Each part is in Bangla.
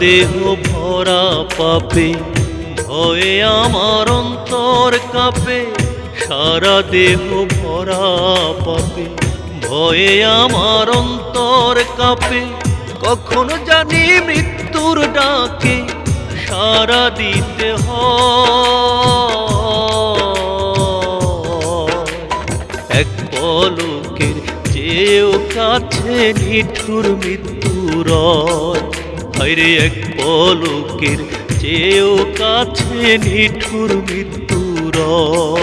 দেহ ভরা পাপে, ভয়ে আমার অন্তর কাঁপে। সারা দেহ ভরা পাপে, ভয়ে আমার অন্তর কাঁপে। কখনো জানি মৃত্যুর ডাকে সাড়া দিতে হয়। এক পলকের চেয়েও কাছে নিঠুর মৃত্যুরয়। হায়রে এক পলকের চেয়েও কাছে নিঠুর মৃত্যুরয়।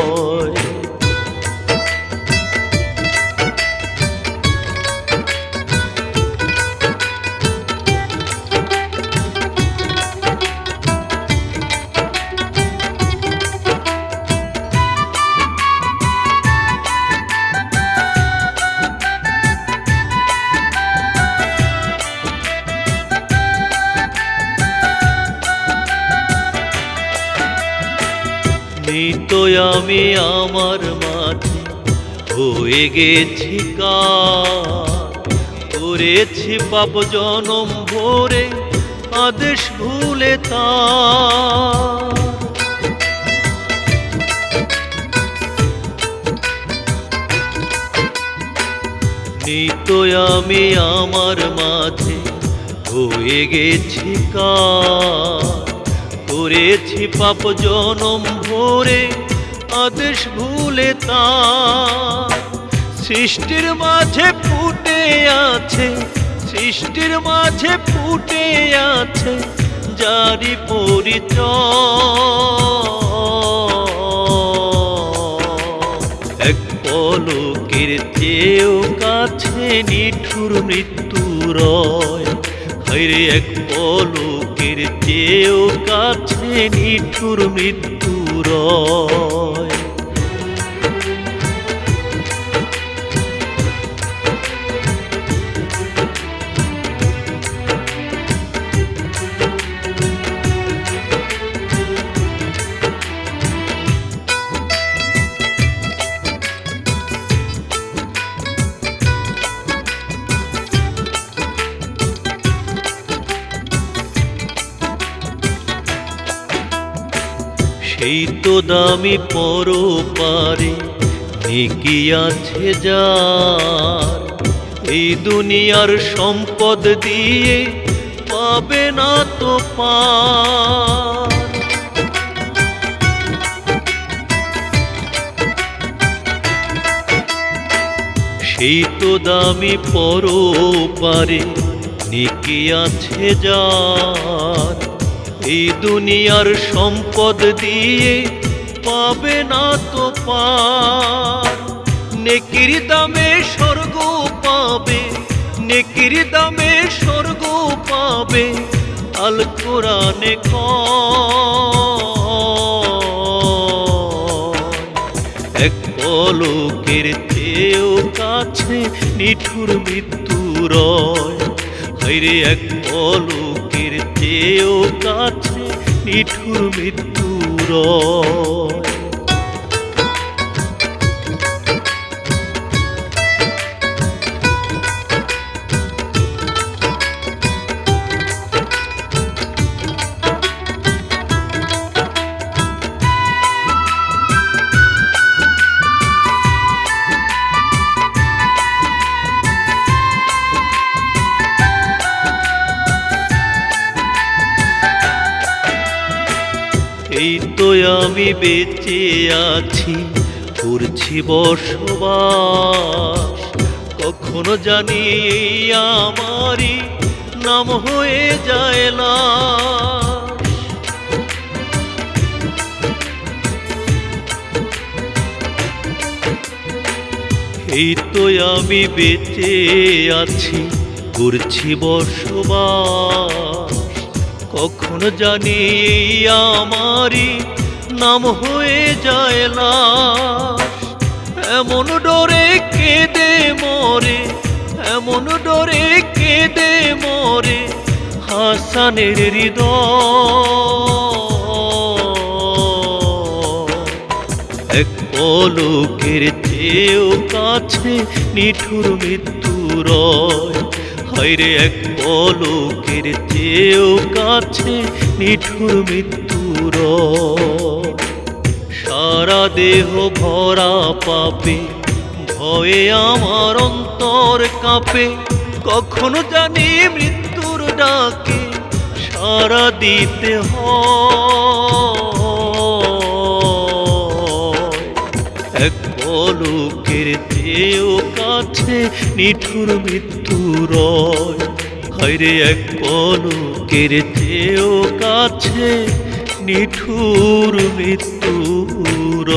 তো আমি আমার মাঝে হয়ে গেছি কার, করেছি পাপ জনম ভরে আদেশ ভুলে তার। তো আমি আমার মাঝে হয়ে গেছি কার, করেছি পাপ জনম ভরে আদেশ ভুলে তার। সৃষ্টির মাঝে ফুটে আছে, সৃষ্টির মাঝে ফুটে আছে যারি পরিচয়। এক পলকের চেয়েও কাছে নিঠুর মৃত্যুরয়। হায়রে এক পলকের চেয়েও কাছে নিঠুর মৃত্যুরয়। সেই তো দামি পরপারে নেকি আছে যার, এই দুনিয়ার সম্পদ দিয়ে পাবে না তো পার। সেই তো দামি পরপারে নেকি আছে যার, এই দুনিয়ার সম্পদ দিয়ে পাবে না তো পার। নেকির দামে স্বর্গ পাবে, নেকির দামে স্বর্গ পাবে আল কোরআনে কয়। এক পলকের চেয়েও কাছে নিঠুর মৃত্যুরয়। হায়রে এক পলকের চেয়েও কাছে নিঠুর মৃত্যুরয়। এই তো আমি বেঁচে আছি, করছি বসবাস। কখনো জানি এই আমারই নাম হয়ে যায় লাশ। এই তো আমি বেঁচে আছি, করছি বসবাস। কখনো জানি আমারই নাম হয়ে যায় লাশ। এমন ডরে কেঁদে মরে, এমন ডরে কেঁদে মরে হাসানের হৃদয়। এক পলকের চেয়েও কাছে নিঠুর মৃত্যুরয়। হায়রে এক পলকের চেয়েও কাছে নিঠুর মৃত্যুর। সারা দেহ ভরা পাপে, ভয়ে আমার অন্তর কাঁপে, কখনো জানি মৃত্যুর ডাকে সাড়া দিতে হয়। এক পলকের চেয়েও কাছে নিঠুর মৃত্যুর। হায়রে এক পলকের চেয়েও কাছে নিঠুর মৃত্যুর।